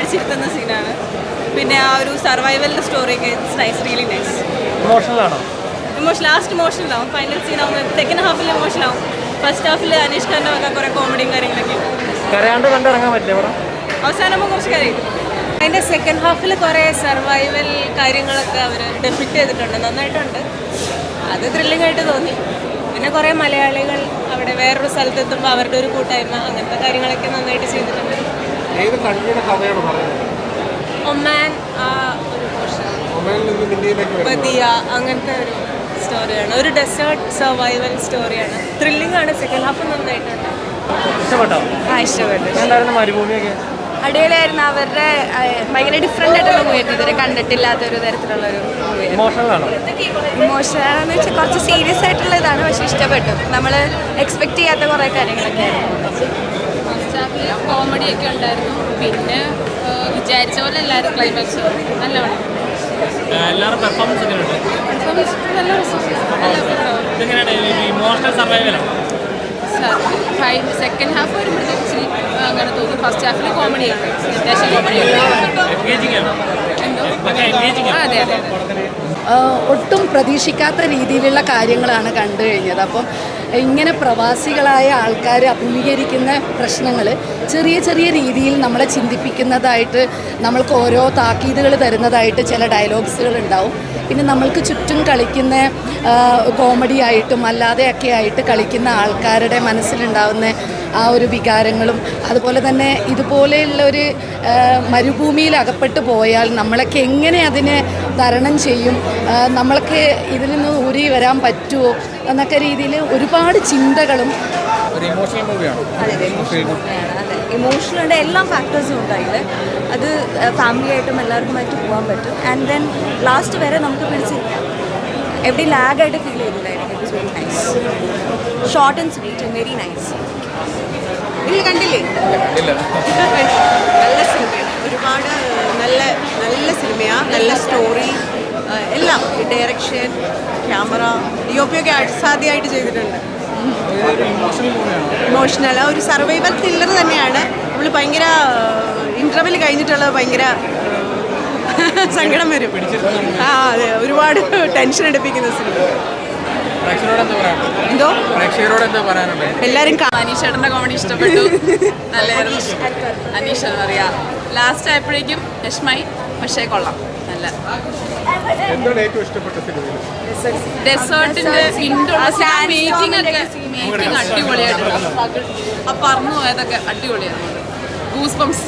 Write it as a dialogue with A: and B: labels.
A: പിടിച്ചിരുത്തുന്ന സീനാണ്. പിന്നെ ആ ഒരു സർവൈവലിൻ്റെ സ്റ്റോറിയൊക്കെ it's nice, really nice. Last emotional ആവും, ഫൈനൽ സീൻ ആവും. സെക്കൻഡ് ഹാഫിൽ ഇമോഷണൽ ആവും. ഫസ്റ്റ് ഹാഫിൽ അനീഷ് ഖാൻ്റെ ഒക്കെ കുറേ കോമഡിയും കാര്യങ്ങളൊക്കെ അവസാനമ്പോൾ കുറച്ച് കരയും. അതിൻ്റെ സെക്കൻഡ് ഹാഫിൽ കുറേ സർവൈവൽ കാര്യങ്ങളൊക്കെ അവർ ഡെപ്പിക്റ്റ് ചെയ്തിട്ടുണ്ട്, നന്നായിട്ടുണ്ട്. അത് ത്രില്ലിംഗ് ആയിട്ട് തോന്നി. പിന്നെ കുറേ മലയാളികൾ അവിടെ വേറൊരു സ്ഥലത്തെത്തുമ്പോൾ അവരുടെ ഒരു കൂട്ടായ്മ, അങ്ങനത്തെ കാര്യങ്ങളൊക്കെ നന്നായിട്ട് ചെയ്തിട്ടുണ്ട്. ഒമാൻ ബദിയ അങ്ങനത്തെ ഒരു സ്റ്റോറിയാണ്, ഒരു ഡെസേർട്ട് സർവൈവൽ സ്റ്റോറിയാണ്. ത്രില്ലിംഗ് ആണ്. സെക്കൻഡ് ഹാഫ് നന്നായിട്ടുണ്ട്. ഇഷ്ടപ്പെട്ടു. അടിപൊളിയായിരുന്നു. അവരുടെ ഭയങ്കര ഡിഫറെൻ്റ് ആയിട്ടുള്ള മൂവിയായിരുന്നു, ഇതുവരെ കണ്ടിട്ടില്ലാത്തൊരു തരത്തിലുള്ളൊരു ഇമോഷണലാണെന്ന് വെച്ചാൽ കുറച്ച് സീരിയസ് ആയിട്ടുള്ള ഇതാണ്, പക്ഷെ ഇഷ്ടപ്പെട്ടു. നമ്മൾ എക്സ്പെക്ട് ചെയ്യാത്ത കുറേ കാര്യങ്ങളൊക്കെ ആയിരുന്നു. കോമഡിയൊക്കെ ഉണ്ടായിരുന്നു. പിന്നെ വിചാരിച്ച പോലെ എല്ലാവരും ക്ലൈമാക്സ് നല്ലവണ്ണം സെക്കൻഡ് ഹാഫ് വരുമ്പോഴത്തേക്ക് അങ്ങനെ തോന്നി. ഫസ്റ്റ് ഹാഫിൽ കോമഡിയാണ്, അത്യാവശ്യം കോമഡിയാണ്. അതെ അതെ.
B: ഒട്ടും പ്രതീക്ഷിക്കാത്ത രീതിയിലുള്ള കാര്യങ്ങളാണ് കണ്ടു കഴിഞ്ഞത്. അപ്പം ഇങ്ങനെ പ്രവാസികളായ ആൾക്കാർ അഭിമുഖീകരിക്കുന്ന പ്രശ്നങ്ങൾ ചെറിയ ചെറിയ രീതിയിൽ നമ്മളെ ചിന്തിപ്പിക്കുന്നതായിട്ട്, നമ്മൾക്ക് ഓരോ താക്കീതുകൾ തരുന്നതായിട്ട് ചില ഡയലോഗ്സുകൾ ഉണ്ടാവും. പിന്നെ നമ്മൾക്ക് ചുറ്റും കളിക്കുന്ന കോമഡി ആയിട്ടും അല്ലാതെയൊക്കെ ആയിട്ട് കളിക്കുന്ന ആൾക്കാരുടെ മനസ്സിലുണ്ടാവുന്ന ആ ഒരു വികാരങ്ങളും, അതുപോലെ തന്നെ ഇതുപോലെയുള്ളൊരു മരുഭൂമിയിൽ അകപ്പെട്ടു പോയാൽ നമ്മളൊക്കെ എങ്ങനെ അതിനെ തരണം ചെയ്യും, നമ്മൾക്ക് ഇതിൽ നിന്ന് ഊരി വരാൻ പറ്റുമോ എന്നൊക്കെ രീതിയിൽ ഒരുപാട് ചിന്തകളും. ഇമോഷണൽ ഉണ്ട്, എല്ലാ ഫാക്ടേഴ്സും ഉണ്ട് അതിൽ. അത് ഫാമിലി ആയിട്ടും എല്ലാവർക്കുമായിട്ട് പോകാൻ പറ്റും. ആൻഡ് ദെൻ ലാസ്റ്റ് വരെ നമുക്ക് പിടിച്ചിരിക്കാം. എവിടെ ലാഗായിട്ട് ഫീൽ ചെയ്തില്ലായിരിക്കും. It's very nice, short and sweet and very nice. നിങ്ങൾ കണ്ടില്ലേ? നല്ല സിനിമയാണ്, ഒരുപാട് നല്ല നല്ല സിനിമയാണ്. നല്ല സ്റ്റോറി എല്ലാം, ഡയറക്ഷൻ, ക്യാമറ, DOP ഒക്കെ അസാധ്യമായിട്ട് ചെയ്തിട്ടുണ്ട്. ഇമോഷണൽ ഒരു സർവൈവൽ ത്രില്ലർ തന്നെയാണ്. നമ്മൾ ഭയങ്കര ഇൻ്റർവെൽ കഴിഞ്ഞിട്ടുള്ളത് ഭയങ്കര സങ്കടം വരും. അതെ, ഒരുപാട് ടെൻഷൻ എടുപ്പിക്കുന്ന സിനിമ. എന്തോ എല്ലാവരും
C: അനീഷേട്ടൻ്റെ കോമഡി ഇഷ്ടപ്പെട്ടു, നല്ലായിരുന്നു. അനീഷ് എന്ന് പറയാ ലാസ്റ്റ് ആയപ്പോഴേക്കും വിഷമായി, പക്ഷേ കൊള്ളാം. നല്ല ഡെസേർട്ടിന്റെ മേക്കിംഗ് അടിപൊളിയായിട്ടുണ്ട്. ആ പറഞ്ഞു പോയതൊക്കെ അടിപൊളിയായിരുന്നു. Goose bumps.